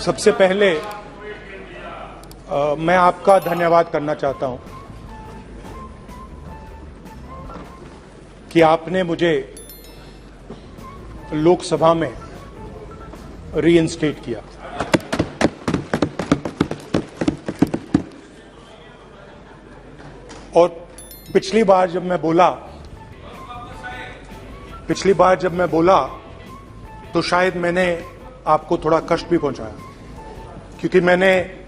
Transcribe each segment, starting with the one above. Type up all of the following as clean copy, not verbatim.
सबसे पहले मैं आपका धन्यवाद करना चाहता हूं कि आपने मुझे लोकसभा में रीइंस्टेट किया। और पिछली बार जब मैं बोला तो शायद मैंने आपको थोड़ा कष्ट भी पहुंचाया, क्योंकि मैंने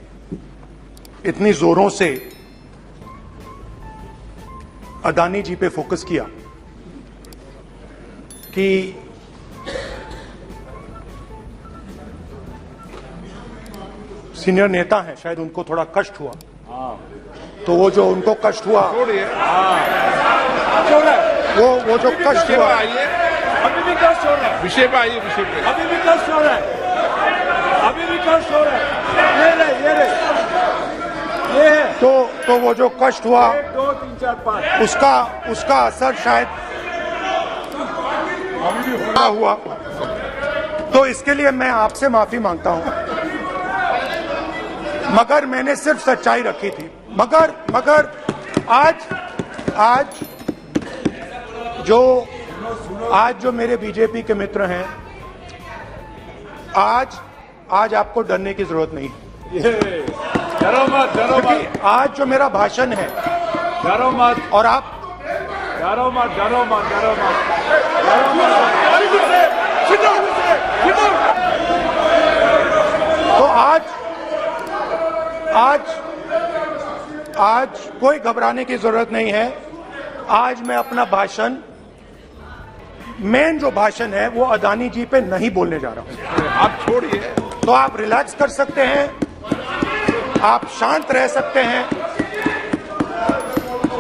इतनी जोरों से अदानी जी पे फोकस किया कि सीनियर नेता हैं, शायद उनको थोड़ा कष्ट हुआ। तो वो जो उनको कष्ट हुआ, वो जो कष्ट हुआ, अभी भी कष्ट हो रहा है। विषय पे आइए, विषय पे। अभी भी कष्ट हो रहा है, अभी भी कष्ट हो रहा है। ये है। तो वो जो कष्ट हुआ, 1, 2, 3, 4, 5 उसका असर शायद हुआ। तो इसके लिए मैं आपसे माफी मांगता हूं, मगर मैंने सिर्फ सच्चाई रखी थी। मगर आज जो मेरे बीजेपी के मित्र हैं, आज आपको डरने की जरूरत नहीं है। डरो मत, डरो मत। आज जो मेरा भाषण है, डरो मत। और आप डरो मत, डरो मत, डरो मत। तो आज कोई घबराने की जरूरत नहीं है। आज मैं अपना भाषण, मेन जो भाषण है, वो अदानी जी पे नहीं बोलने जा रहा हूं। आप छोड़िए। तो आप रिलैक्स कर सकते हैं, आप शांत रह सकते हैं,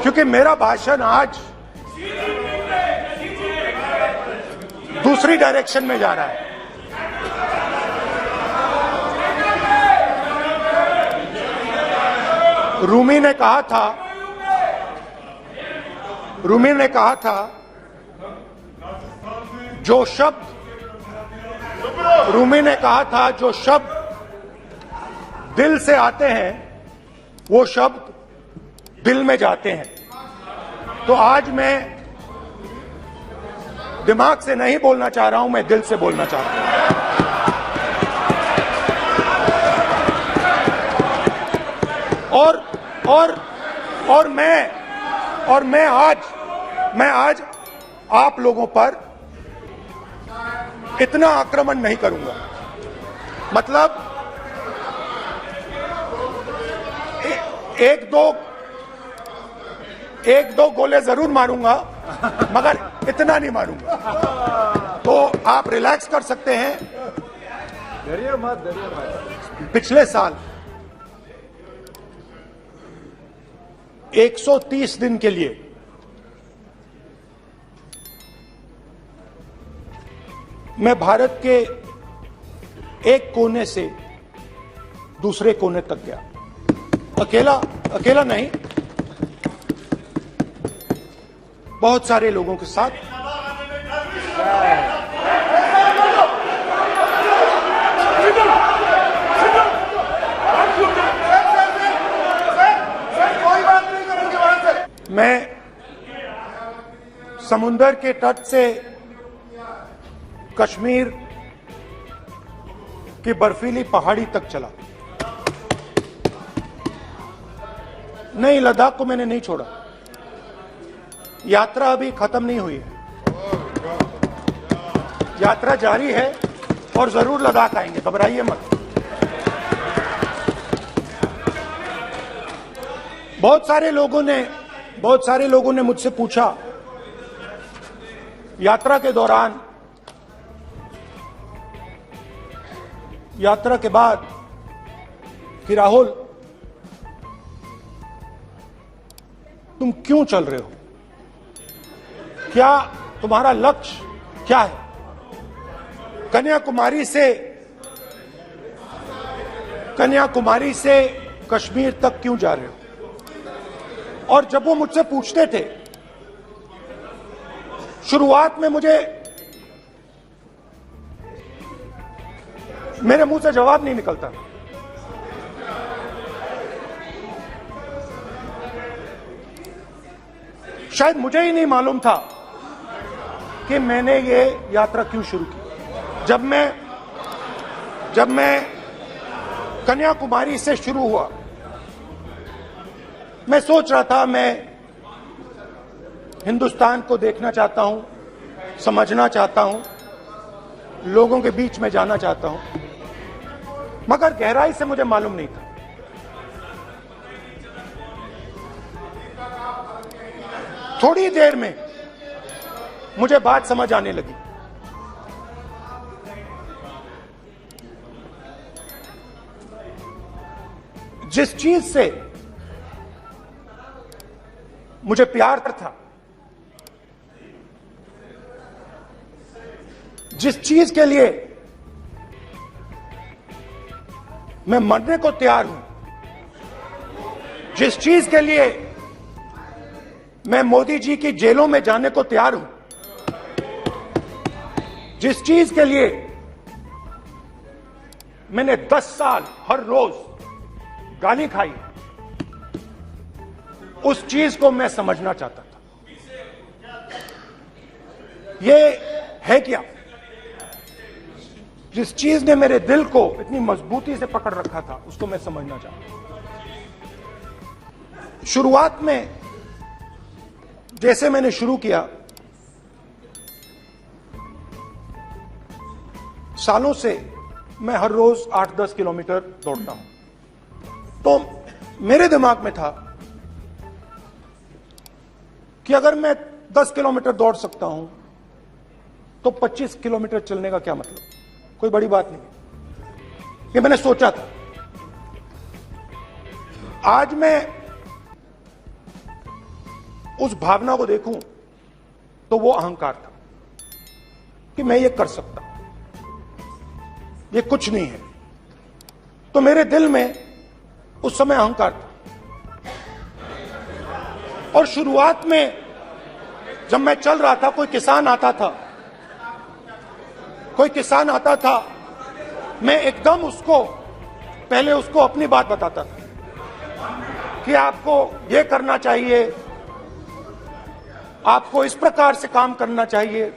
क्योंकि मेरा भाषण आज दूसरी डायरेक्शन में जा रहा है। रूमी ने कहा था जो शब्द दिल से आते हैं, वो शब्द दिल में जाते हैं। तो आज मैं दिमाग से नहीं बोलना चाह रहा हूं, मैं दिल से बोलना चाह रहा हूं। और मैं आज आप लोगों पर इतना आक्रमण नहीं करूंगा। मतलब एक दो गोले जरूर मारूंगा, मगर इतना नहीं मारूंगा। तो आप रिलैक्स कर सकते हैं। डरिए मत। पिछले साल 130 दिन के लिए मैं भारत के एक कोने से दूसरे कोने तक गया, अकेला नहीं, बहुत सारे लोगों के साथ। मैं समुंदर के तट से कश्मीर की बर्फीली पहाड़ी तक चला। नहीं, लद्दाख को मैंने नहीं छोड़ा। यात्रा अभी खत्म नहीं हुई है, यात्रा जारी है और जरूर लद्दाख आएंगे, घबराइए मत। बहुत सारे लोगों ने मुझसे पूछा यात्रा के दौरान, यात्रा के बाद, कि राहुल तुम क्यों चल रहे हो, क्या तुम्हारा लक्ष्य क्या है, कन्याकुमारी से कश्मीर तक क्यों जा रहे हो। और जब वो मुझसे पूछते थे, शुरुआत में मुझे मेरे मुंह से जवाब नहीं निकलता। शायद मुझे ही नहीं मालूम था कि मैंने ये यात्रा क्यों शुरू की। जब मैं कन्याकुमारी से शुरू हुआ, मैं सोच रहा था मैं हिंदुस्तान को देखना चाहता हूं, समझना चाहता हूं, लोगों के बीच में जाना चाहता हूं, मगर गहराई से मुझे मालूम नहीं था। थोड़ी देर में मुझे बात समझ आने लगी। जिस चीज से मुझे प्यार था, जिस चीज के लिए मैं मरने को तैयार हूं, जिस चीज के लिए मैं मोदी जी की जेलों में जाने को तैयार हूं, जिस चीज के लिए मैंने 10 साल हर रोज गाली खाई, उस चीज को मैं समझना चाहता था। ये है क्या? जिस चीज ने मेरे दिल को इतनी मजबूती से पकड़ रखा था, उसको मैं समझना चाहता। शुरुआत में जैसे मैंने शुरू किया, सालों से मैं हर रोज 8-10 किलोमीटर दौड़ता हूं। तो मेरे दिमाग में था कि अगर मैं 10 किलोमीटर दौड़ सकता हूं तो 25 किलोमीटर चलने का क्या मतलब? कोई बड़ी बात नहीं। ये मैंने सोचा था। आज मैं उस भावना को देखूं तो वो अहंकार था कि मैं ये कर सकता, ये कुछ नहीं है। तो मेरे दिल में उस समय अहंकार था। और शुरुआत में जब मैं चल रहा था, कोई किसान आता था, मैं एकदम पहले उसको अपनी बात बताता था कि आपको ये करना चाहिए, आपको इस प्रकार से काम करना चाहिए।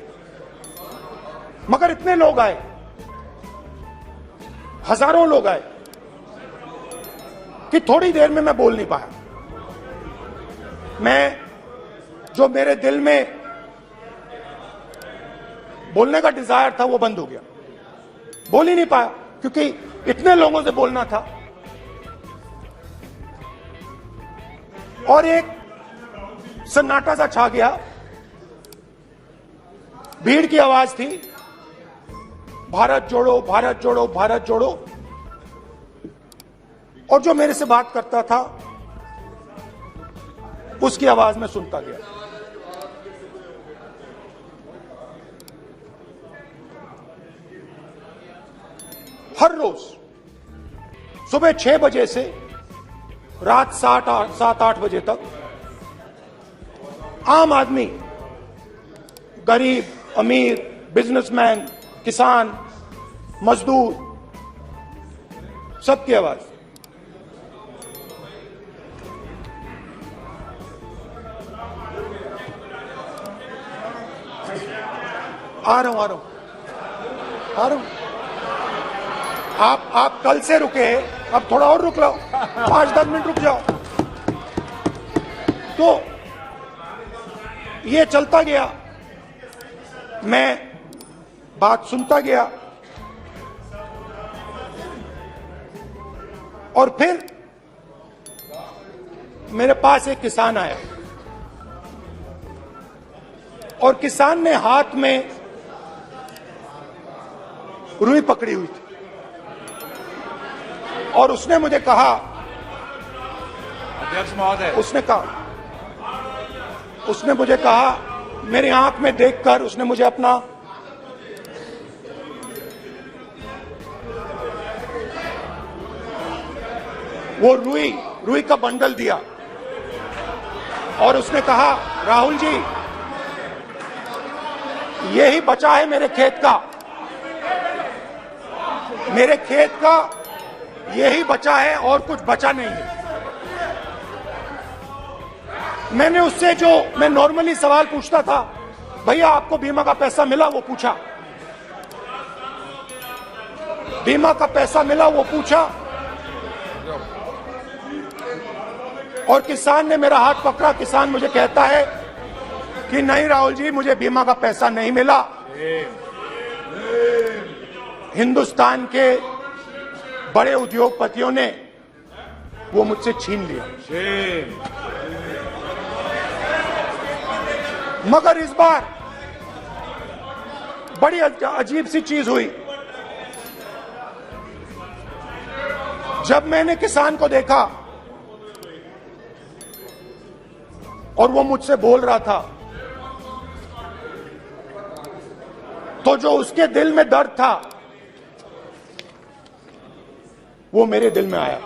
मगर इतने लोग आए, हजारों लोग आए कि थोड़ी देर में मैं बोल नहीं पाया। जो मेरे दिल में बोलने का डिजायर था वो बंद हो गया। बोल ही नहीं पाया क्योंकि इतने लोगों से बोलना था। और एक सन्नाटा सा छा गया। भीड़ की आवाज थी, भारत जोड़ो, भारत जोड़ो, भारत जोड़ो। और जो मेरे से बात करता था उसकी आवाज में सुनता गया। हर रोज सुबह 6 बजे से रात 7-8 बजे तक आम आदमी, गरीब, अमीर, बिजनेसमैन, किसान, मजदूर, सबकी आवाज। आ रहा हूं। आप कल से रुके, अब थोड़ा और रुक लो, 5-10 मिनट रुक जाओ। तो ये चलता गया, मैं बात सुनता गया। और फिर मेरे पास एक किसान आया और किसान ने हाथ में रुई पकड़ी हुई थी और उसने मुझे कहा, अध्यक्ष महोदय, उसने मुझे कहा, मेरी आंख में देखकर उसने मुझे अपना वो रुई का बंडल दिया और उसने कहा, राहुल जी, यही बचा है मेरे खेत का, मेरे खेत का यही बचा है और कुछ बचा नहीं है। मैंने उससे जो मैं नॉर्मली सवाल पूछता था, भैया आपको बीमा का पैसा मिला, वो पूछा। बीमा का पैसा मिला, वो पूछा। और किसान ने मेरा हाथ पकड़ा। किसान मुझे कहता है कि नहीं राहुल जी, मुझे बीमा का पैसा नहीं मिला। हिंदुस्तान के बड़े उद्योगपतियों ने वो मुझसे छीन लिया। मगर इस बार बड़ी अजीब सी चीज हुई। जब मैंने किसान को देखा और वो मुझसे बोल रहा था, तो जो उसके दिल में दर्द था वो मेरे दिल में आया।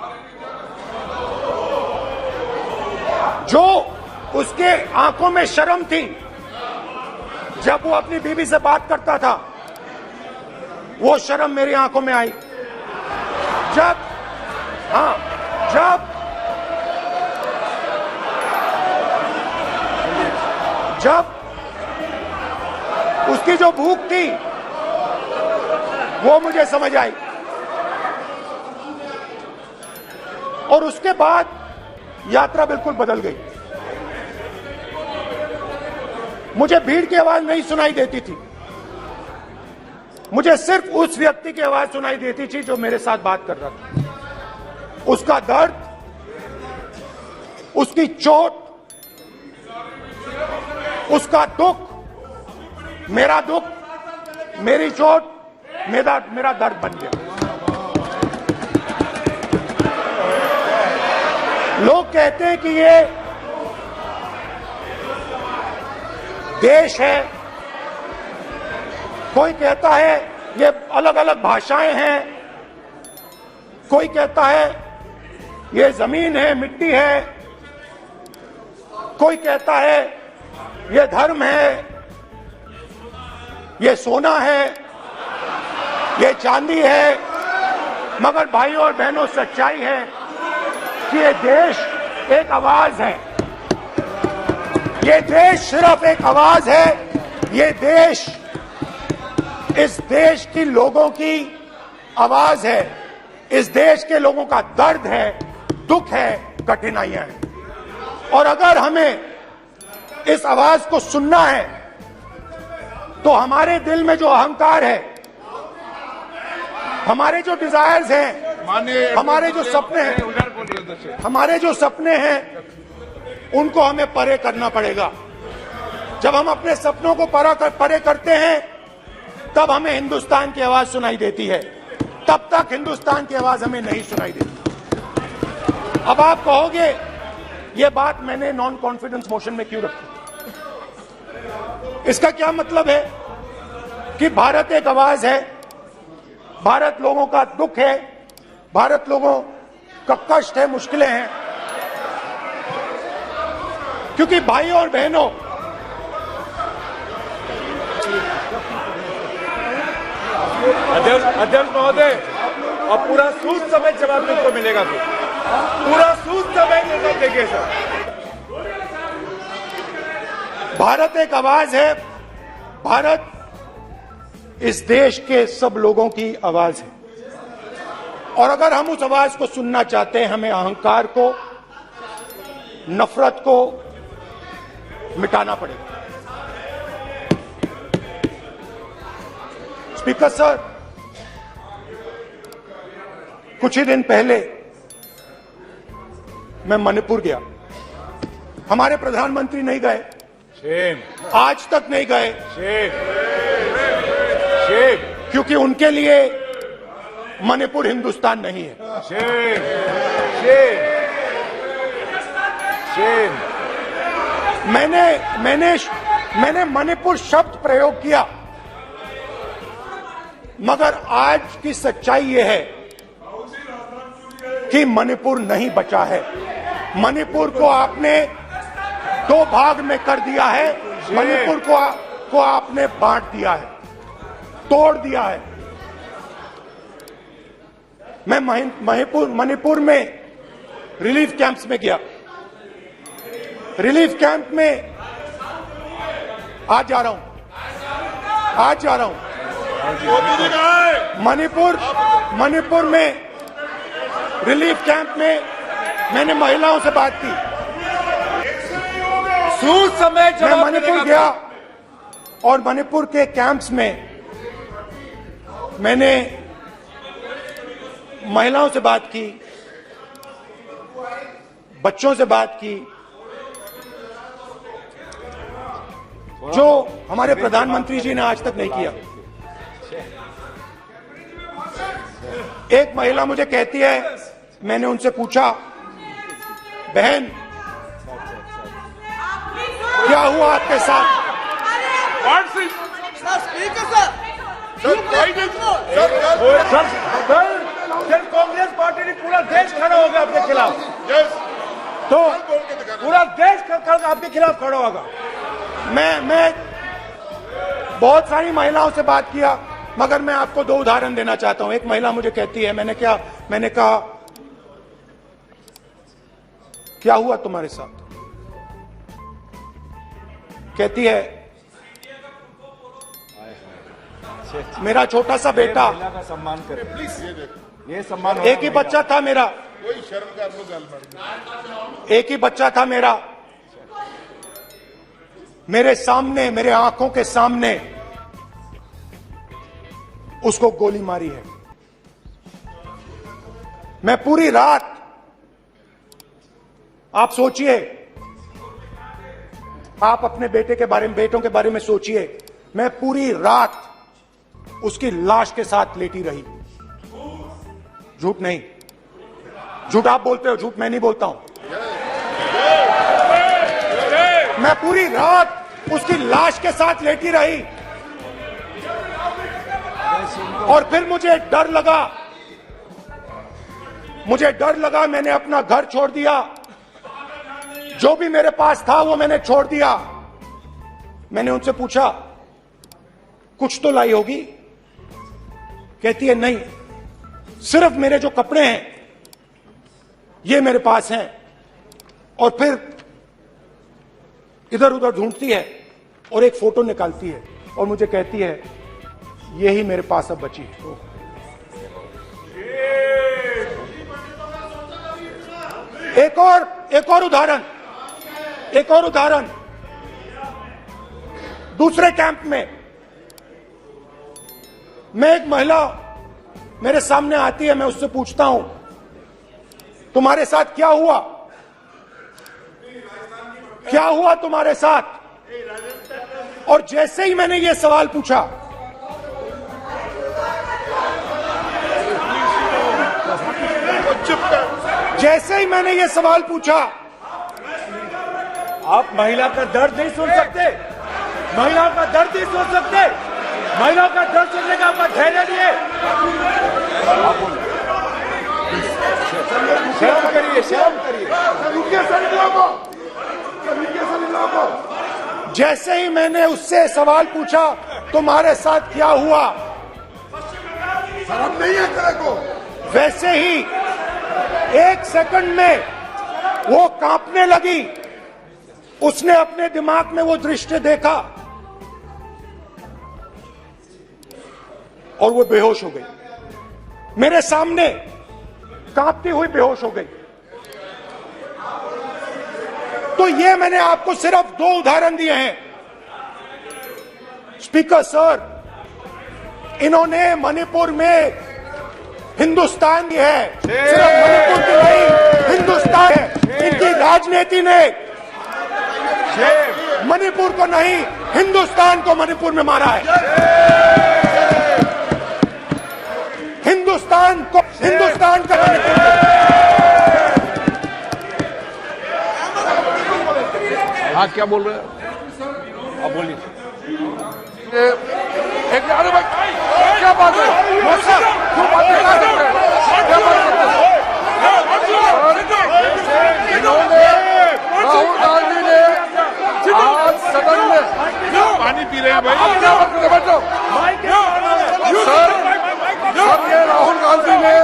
जो उसके आंखों में शर्म थी जब वो अपनी बीवी से बात करता था, वो शर्म मेरी आंखों में आई। जब उसकी जो भूख थी वो मुझे समझ आई। और उसके बाद यात्रा बिल्कुल बदल गई। मुझे भीड़ की आवाज नहीं सुनाई देती थी, मुझे सिर्फ उस व्यक्ति की आवाज सुनाई देती थी जो मेरे साथ बात कर रहा था। उसका दर्द, उसकी चोट, उसका दुख, मेरा दुख, मेरी चोट, मेरा दर्द बन गया। लोग कहते हैं कि ये देश है, कोई कहता है ये अलग अलग भाषाएं हैं, कोई कहता है ये जमीन है, मिट्टी है, कोई कहता है ये धर्म है, ये सोना है, ये चांदी है। मगर भाइयों और बहनों, सच्चाई है कि ये देश एक आवाज है। ये देश सिर्फ एक आवाज है। ये देश, इस देश की लोगों की आवाज है। इस देश के लोगों का दर्द है, दुख है, कठिनाइयां हैं। और अगर हमें इस आवाज को सुनना है तो हमारे दिल में जो अहंकार है, हमारे जो डिजायर्स हैं, हमारे जो सपने हैं, उनको हमें परे करना पड़ेगा। जब हम अपने सपनों को परे करते हैं, तब हमें हिंदुस्तान की आवाज सुनाई देती है। तब तक हिंदुस्तान की आवाज हमें नहीं सुनाई देती। अब आप कहोगे ये बात मैंने नॉन कॉन्फिडेंस मोशन में क्यों रखी? इसका क्या मतलब है कि भारत एक आवाज है, भारत लोगों का दुख है, भारत लोगों का कष्ट है, मुश्किलें हैं। क्योंकि भाइयों और बहनों, अध्यक्ष महोदय, और पूरा सूद समेत जवाब तुमको मिलेगा। फिर पूरा सूद समेत जवाब देंगे सर। भारत एक आवाज है, भारत इस देश के सब लोगों की आवाज है। और अगर हम उस आवाज को सुनना चाहते हैं, हमें अहंकार को, नफरत को मिटाना पड़ेगा। स्पीकर सर, कुछ ही दिन पहले मैं मणिपुर गया। हमारे प्रधानमंत्री नहीं गए, आज तक नहीं गए, क्योंकि उनके लिए मणिपुर हिंदुस्तान नहीं है। मैंने मणिपुर शब्द प्रयोग किया, मगर आज की सच्चाई यह है कि मणिपुर नहीं बचा है। मणिपुर को आपने दो भाग में कर दिया है। मणिपुर को आपने बांट दिया है, तोड़ दिया है। मैं मणिपुर में रिलीफ कैंप्स में गया। रिलीफ कैंप में आज जा रहा हूं मणिपुर में रिलीफ कैंप में मैंने महिलाओं से बात की। मैं मणिपुर गया और मणिपुर के कैंप्स में मैंने महिलाओं से बात की, बच्चों से बात की, जो हमारे प्रधानमंत्री जी ने आज तक नहीं किया। एक महिला मुझे कहती है, मैंने उनसे पूछा, बहन क्या हुआ आपके साथ? कांग्रेस पार्टी ने पूरा देश खड़ा हो गया आपके खिलाफ। तो पूरा देश आपके खिलाफ खड़ा होगा। मैं बहुत सारी महिलाओं से बात किया, मगर मैं आपको दो उदाहरण देना चाहता हूं। एक महिला मुझे कहती है, मैंने कहा क्या हुआ तुम्हारे साथ? कहती है, मेरा छोटा सा बेटा, का सम्मान करें प्लीज। ये सम्मान, एक ही बच्चा था मेरा, कोई शर्म कर लो गल एक ही बच्चा था मेरा, मेरे सामने, मेरे आंखों के सामने उसको गोली मारी है। मैं पूरी रात, आप सोचिए, आप अपने बेटों के बारे में सोचिए, मैं पूरी रात उसकी लाश के साथ लेटी रही। झूठ नहीं, झूठ आप बोलते हो, झूठ मैं नहीं बोलता हूं। मैं पूरी रात उसकी लाश के साथ लेटी रही और फिर मुझे डर लगा, मैंने अपना घर छोड़ दिया, जो भी मेरे पास था वो मैंने छोड़ दिया। मैंने उनसे पूछा, कुछ तो लाई होगी? कहती है, नहीं, सिर्फ मेरे जो कपड़े हैं ये मेरे पास हैं। और फिर इधर उधर ढूंढती है और एक फोटो निकालती है और मुझे कहती है, यही मेरे पास अब बची है। एक और उदाहरण, दूसरे कैंप में मैं, एक महिला मेरे सामने आती है, मैं उससे पूछता हूं, तुम्हारे साथ क्या हुआ? क्या हुआ तुम्हारे साथ? और जैसे ही मैंने ये सवाल पूछा, आप महिला का दर्द नहीं सुन सकते, महिलाओं का दर्द नहीं सुन सकते, महिलाओं का दर्द सुनने का आपका धैर्य नहीं है। शर्म करिए। जैसे ही मैंने उससे सवाल पूछा, तुम्हारे साथ क्या हुआ, शर्म नहीं है तेरे को? वैसे ही 1 सेकंड में वो कांपने लगी। उसने अपने दिमाग में वो दृश्य देखा और वो बेहोश हो गई। मेरे सामने कांपती हुई बेहोश हो गई। तो ये मैंने आपको सिर्फ 2 उदाहरण दिए हैं। स्पीकर सर, इन्होंने मणिपुर में हिंदुस्तान की है, सिर्फ मणिपुर की नहीं, हिंदुस्तान है। इनकी राजनीति ने मणिपुर को नहीं, हिंदुस्तान को मणिपुर में मारा है। हिंदुस्तान का मणिपुर में। हाँ, क्या बोल रहे हैं? आप बोलिए। अरे भाई, क्या बात है? क्यों बात नहीं कर सकते? क्या बात करते हैं? इन्होंने, राहुल गांधी ने आज सदन में पानी पी रहे हैं भाई। आप क्या बात करते? बैठो सर, ये राहुल गांधी ने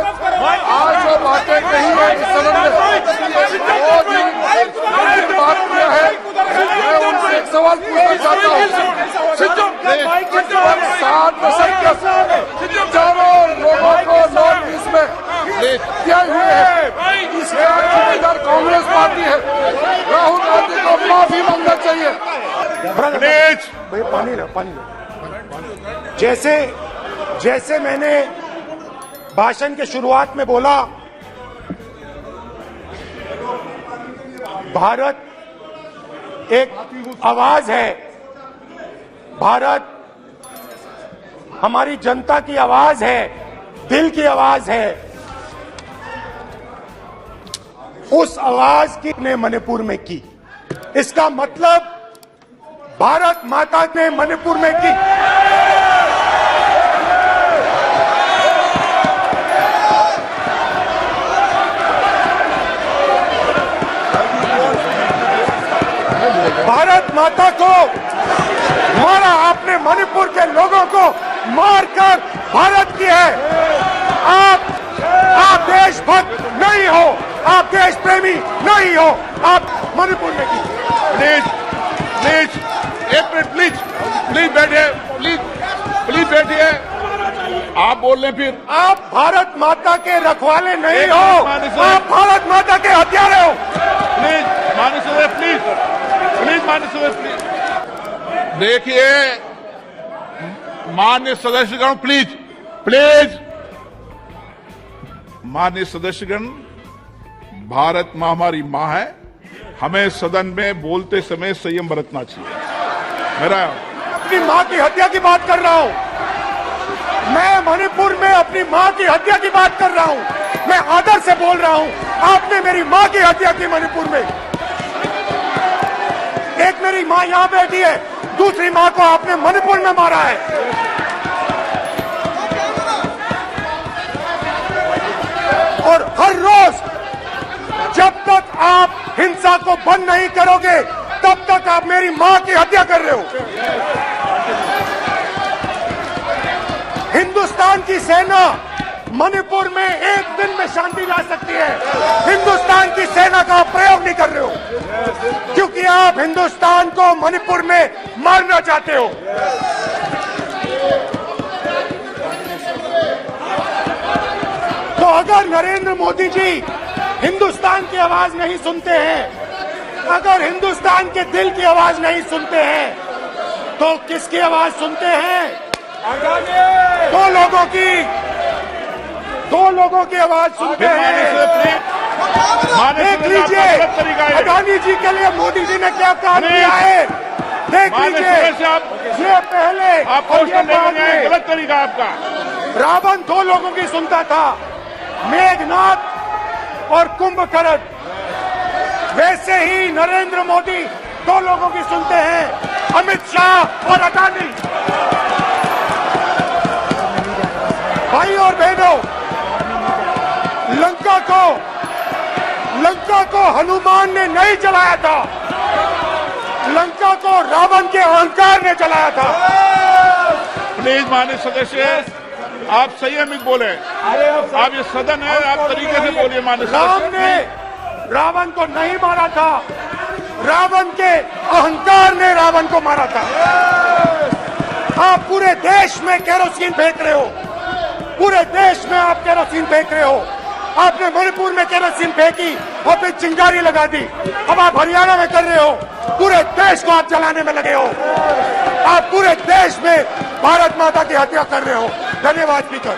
सवाल पूछना चाहता हूँ। 60 दशक के चारों लोगों को नॉर्थ ईस्ट में किए हुए हैं, इसके इधर कांग्रेस पार्टी है। राहुल गांधी को माफी मांगना चाहिए। भाई पानी लो। जैसे मैंने भाषण के शुरुआत में बोला, भारत एक आवाज है, भारत हमारी जनता की आवाज है, दिल की आवाज है। उस आवाज की ने मणिपुर में की, इसका मतलब भारत माता ने मणिपुर में की। भारत माता को मारा आपने, मणिपुर के लोगों को मारकर भारत की है। आप देशभक्त नहीं हो, आप देश प्रेमी नहीं हो, आप मणिपुर में की। प्लीज एक मिनट, प्लीज बैठिए, प्लीज बैठिए। आप बोल रहे फिर आप भारत माता के रखवाले नहीं हो, आप भारत माता के हत्यारे हो। प्लीज माननीय सदस्य प्लीज। देखिए माननीय सदस्यगण, प्लीज माननीय सदस्यगण, भारत मां हमारी मां है, हमें सदन में बोलते समय संयम बरतना चाहिए। मेरा अपनी मां की हत्या की बात कर रहा हूं, मैं मणिपुर में अपनी मां की हत्या की बात कर रहा हूं, मैं आदर से बोल रहा हूं। आपने मेरी मां की हत्या की मणिपुर में। एक मेरी मां यहां बैठी है, दूसरी मां को आपने मणिपुर में मारा है। और हर रोज जब तक आप हिंसा को बंद नहीं करोगे, तब तक आप मेरी मां की हत्या कर रहे हो। हिंदुस्तान की सेना मणिपुर में एक दिन में शांति ला सकती है, हिंदुस्तान की सेना का आप प्रयोग नहीं कर रहे हो, क्योंकि आप हिंदुस्तान को मणिपुर में मारना चाहते हो। तो अगर नरेंद्र मोदी जी हिंदुस्तान की आवाज नहीं सुनते हैं, अगर हिंदुस्तान के दिल की आवाज नहीं सुनते हैं, तो किसकी आवाज सुनते हैं? दो लोगों की आवाज सुनते हैं। देख लीजिए अडानी जी के लिए मोदी जी ने क्या काम किया है, देख लीजिए। ये पहले आपको गलत तरीका आपका। रावण दो लोगों की सुनता था, मेघनाथ और कुंभकर्ण। वैसे ही नरेंद्र मोदी दो लोगों की सुनते हैं, अमित शाह और अडानी। भाई और बहनों, लंका को हनुमान ने नहीं जलाया था, लंका को रावण के अहंकार ने जलाया था। प्लीज माननीय सदस्य, आप संयमित बोले। आप ये सदन है, आप तरीके से बोलिए। माननीय राम ने रावण को नहीं मारा था, रावण के अहंकार ने रावण को मारा था। आप पूरे देश में केरोसिन फेंक रहे हो, पूरे देश में आप केरोसिन फेंक रहे हो। आपने मणिपुर में केरोसिन फेंकी और फिर चिंगारी लगा दी, अब आप हरियाणा में कर रहे हो। पूरे देश को आप जलाने में लगे हो, आप पूरे देश में भारत माता की हत्या कर रहे हो। धन्यवाद स्पीकर।